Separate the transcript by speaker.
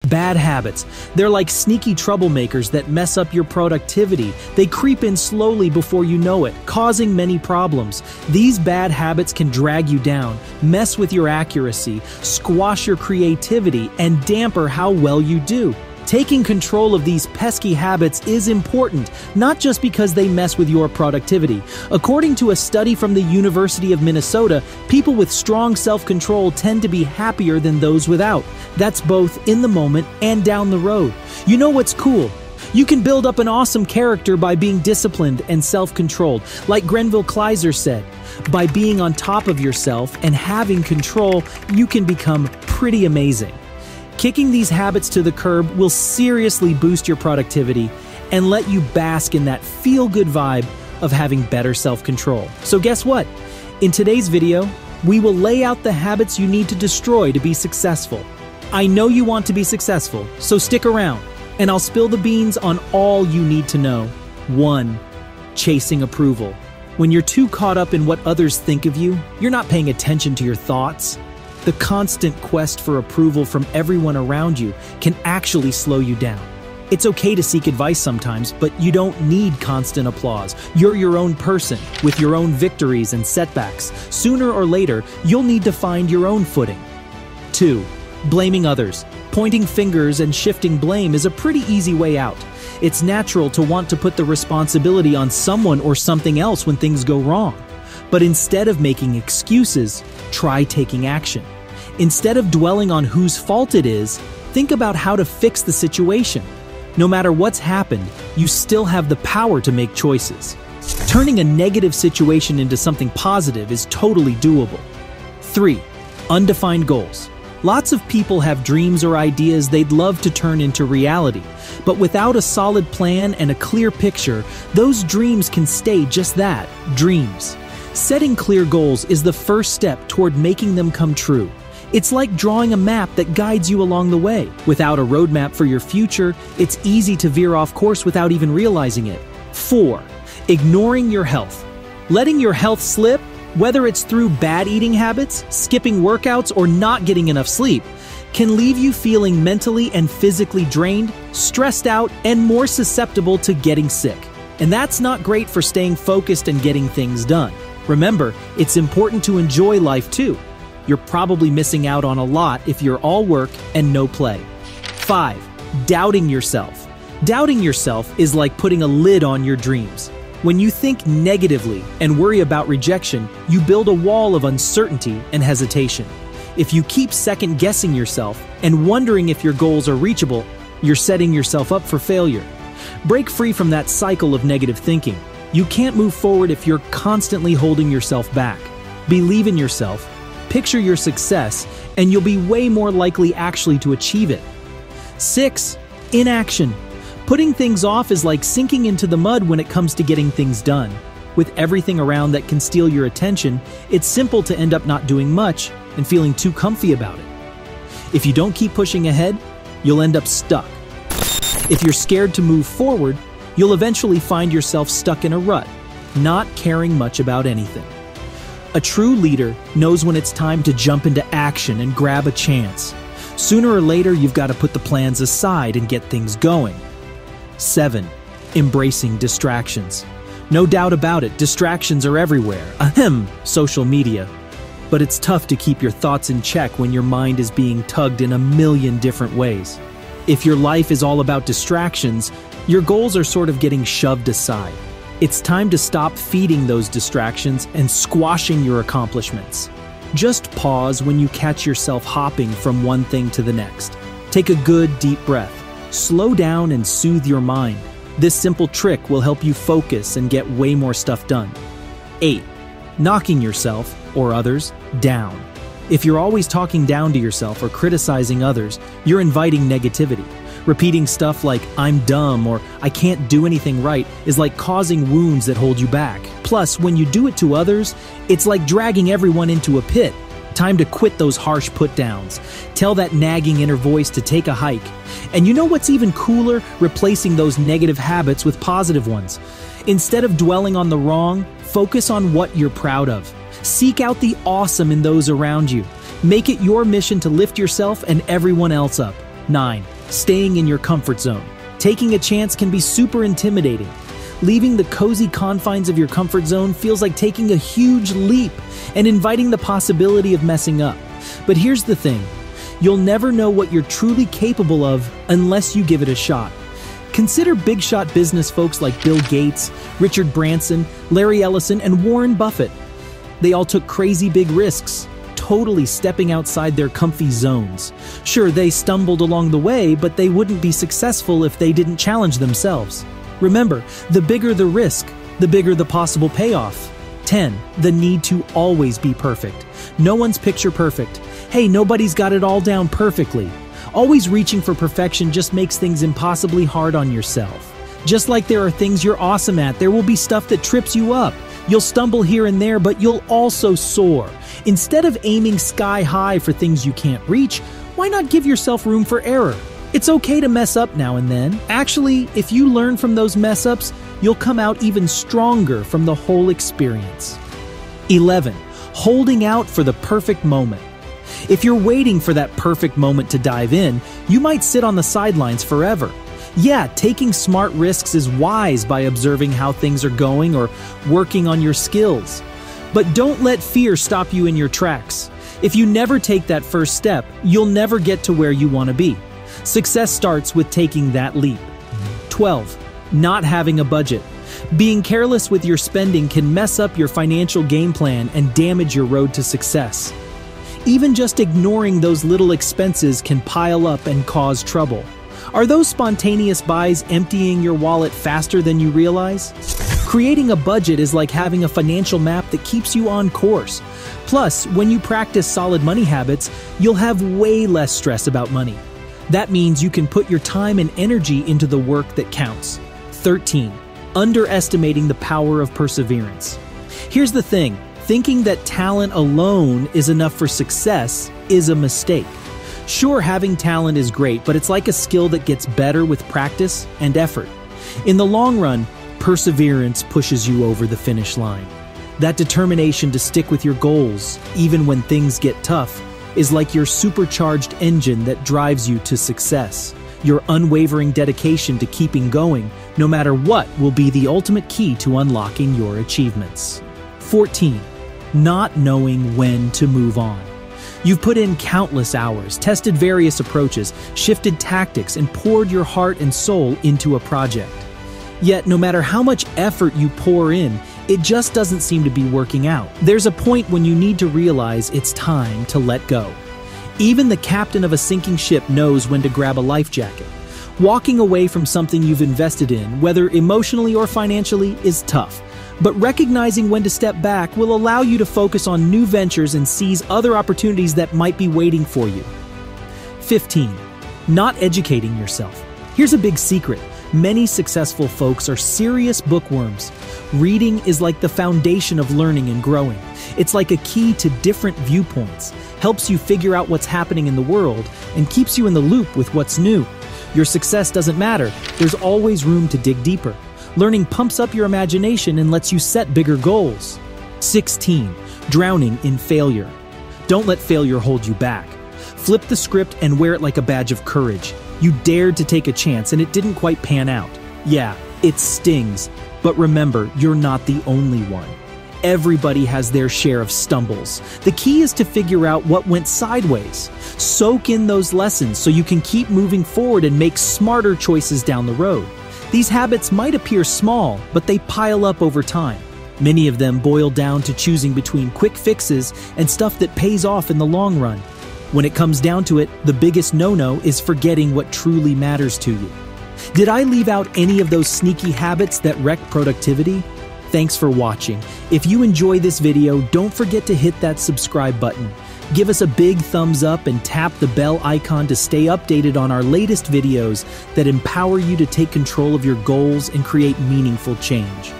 Speaker 1: Bad habits. They're like sneaky troublemakers that mess up your productivity. They creep in slowly before you know it, causing many problems. These bad habits can drag you down, mess with your accuracy, squash your creativity, and damper how well you do. Taking control of these pesky habits is important, not just because they mess with your productivity. According to a study from the University of Minnesota, people with strong self-control tend to be happier than those without. That's both in the moment and down the road. You know what's cool? You can build up an awesome character by being disciplined and self-controlled. Like Grenville Kleiser said, by being on top of yourself and having control, you can become pretty amazing. Kicking these habits to the curb will seriously boost your productivity and let you bask in that feel-good vibe of having better self-control. So guess what? In today's video, we will lay out the habits you need to destroy to be successful. I know you want to be successful, so stick around, and I'll spill the beans on all you need to know. 1. Chasing approval. When you're too caught up in what others think of you, you're not paying attention to your thoughts. The constant quest for approval from everyone around you can actually slow you down. It's okay to seek advice sometimes, but you don't need constant applause. You're your own person, with your own victories and setbacks. Sooner or later, you'll need to find your own footing. 2. Blaming others. Pointing fingers and shifting blame is a pretty easy way out. It's natural to want to put the responsibility on someone or something else when things go wrong. But instead of making excuses, try taking action. Instead of dwelling on whose fault it is, think about how to fix the situation. No matter what's happened, you still have the power to make choices. Turning a negative situation into something positive is totally doable. 3. Undefined goals. Lots of people have dreams or ideas they'd love to turn into reality, but without a solid plan and a clear picture, those dreams can stay just that, dreams. Setting clear goals is the first step toward making them come true. It's like drawing a map that guides you along the way. Without a roadmap for your future, it's easy to veer off course without even realizing it. 4. Ignoring your health. Letting your health slip, whether it's through bad eating habits, skipping workouts, or not getting enough sleep, can leave you feeling mentally and physically drained, stressed out, and more susceptible to getting sick. And that's not great for staying focused and getting things done. Remember, it's important to enjoy life too. You're probably missing out on a lot if you're all work and no play. 5. Doubting yourself. Doubting yourself is like putting a lid on your dreams. When you think negatively and worry about rejection, you build a wall of uncertainty and hesitation. If you keep second-guessing yourself and wondering if your goals are reachable, you're setting yourself up for failure. Break free from that cycle of negative thinking. You can't move forward if you're constantly holding yourself back. Believe in yourself, picture your success, and you'll be way more likely actually to achieve it. 6. Inaction. Putting things off is like sinking into the mud when it comes to getting things done. With everything around that can steal your attention, it's simple to end up not doing much and feeling too comfy about it. If you don't keep pushing ahead, you'll end up stuck. If you're scared to move forward, you'll eventually find yourself stuck in a rut, not caring much about anything. A true leader knows when it's time to jump into action and grab a chance. Sooner or later, you've got to put the plans aside and get things going. 7. Embracing distractions. No doubt about it, distractions are everywhere. Social media. But it's tough to keep your thoughts in check when your mind is being tugged in a million different ways. If your life is all about distractions, your goals are sort of getting shoved aside. It's time to stop feeding those distractions and squashing your accomplishments. Just pause when you catch yourself hopping from one thing to the next. Take a good, deep breath. Slow down and soothe your mind. This simple trick will help you focus and get way more stuff done. 8. Knocking yourself, or others, down. If you're always talking down to yourself or criticizing others, you're inviting negativity. Repeating stuff like, "I'm dumb" or "I can't do anything right" is like causing wounds that hold you back. Plus, when you do it to others, it's like dragging everyone into a pit. Time to quit those harsh put-downs. Tell that nagging inner voice to take a hike. And you know what's even cooler? Replacing those negative habits with positive ones. Instead of dwelling on the wrong, focus on what you're proud of. Seek out the awesome in those around you. Make it your mission to lift yourself and everyone else up. 9. Staying in your comfort zone. Taking a chance can be super intimidating. Leaving the cozy confines of your comfort zone feels like taking a huge leap and inviting the possibility of messing up. But here's the thing. You'll never know what you're truly capable of unless you give it a shot. Consider big-shot business folks like Bill Gates, Richard Branson, Larry Ellison, and Warren Buffett. They all took crazy big risks, totally stepping outside their comfy zones. Sure, they stumbled along the way, but they wouldn't be successful if they didn't challenge themselves. Remember, the bigger the risk, the bigger the possible payoff. 10. The need to always be perfect. No one's picture perfect. Hey, nobody's got it all down perfectly. Always reaching for perfection just makes things impossibly hard on yourself. Just like there are things you're awesome at, there will be stuff that trips you up. You'll stumble here and there, but you'll also soar. Instead of aiming sky high for things you can't reach, why not give yourself room for error? It's okay to mess up now and then. Actually, if you learn from those mess-ups, you'll come out even stronger from the whole experience. 11. Holding out for the perfect moment. If you're waiting for that perfect moment to dive in, you might sit on the sidelines forever. Yeah, taking smart risks is wise by observing how things are going or working on your skills. But don't let fear stop you in your tracks. If you never take that first step, you'll never get to where you want to be. Success starts with taking that leap. 12. Not having a budget. Being careless with your spending can mess up your financial game plan and damage your road to success. Even just ignoring those little expenses can pile up and cause trouble. Are those spontaneous buys emptying your wallet faster than you realize? Creating a budget is like having a financial map that keeps you on course. Plus, when you practice solid money habits, you'll have way less stress about money. That means you can put your time and energy into the work that counts. 13. Underestimating the power of perseverance. Here's the thing. Thinking that talent alone is enough for success is a mistake. Sure, having talent is great, but it's like a skill that gets better with practice and effort. In the long run, perseverance pushes you over the finish line. That determination to stick with your goals, even when things get tough, is like your supercharged engine that drives you to success. Your unwavering dedication to keeping going, no matter what, will be the ultimate key to unlocking your achievements. 14. Not knowing when to move on. You've put in countless hours, tested various approaches, shifted tactics, and poured your heart and soul into a project. Yet, no matter how much effort you pour in, it just doesn't seem to be working out. There's a point when you need to realize it's time to let go. Even the captain of a sinking ship knows when to grab a life jacket. Walking away from something you've invested in, whether emotionally or financially, is tough. But recognizing when to step back will allow you to focus on new ventures and seize other opportunities that might be waiting for you. 15. Not educating yourself. Here's a big secret. Many successful folks are serious bookworms. Reading is like the foundation of learning and growing. It's like a key to different viewpoints, helps you figure out what's happening in the world, and keeps you in the loop with what's new. Your success doesn't matter. There's always room to dig deeper. Learning pumps up your imagination and lets you set bigger goals. 16. Drowning in failure. Don't let failure hold you back. Flip the script and wear it like a badge of courage. You dared to take a chance and it didn't quite pan out. Yeah, it stings. But remember, you're not the only one. Everybody has their share of stumbles. The key is to figure out what went sideways. Soak in those lessons so you can keep moving forward and make smarter choices down the road. These habits might appear small, but they pile up over time. Many of them boil down to choosing between quick fixes and stuff that pays off in the long run. When it comes down to it, the biggest no-no is forgetting what truly matters to you. Did I leave out any of those sneaky habits that wreck productivity? Thanks for watching. If you enjoy this video, don't forget to hit that subscribe button. Give us a big thumbs up and tap the bell icon to stay updated on our latest videos that empower you to take control of your goals and create meaningful change.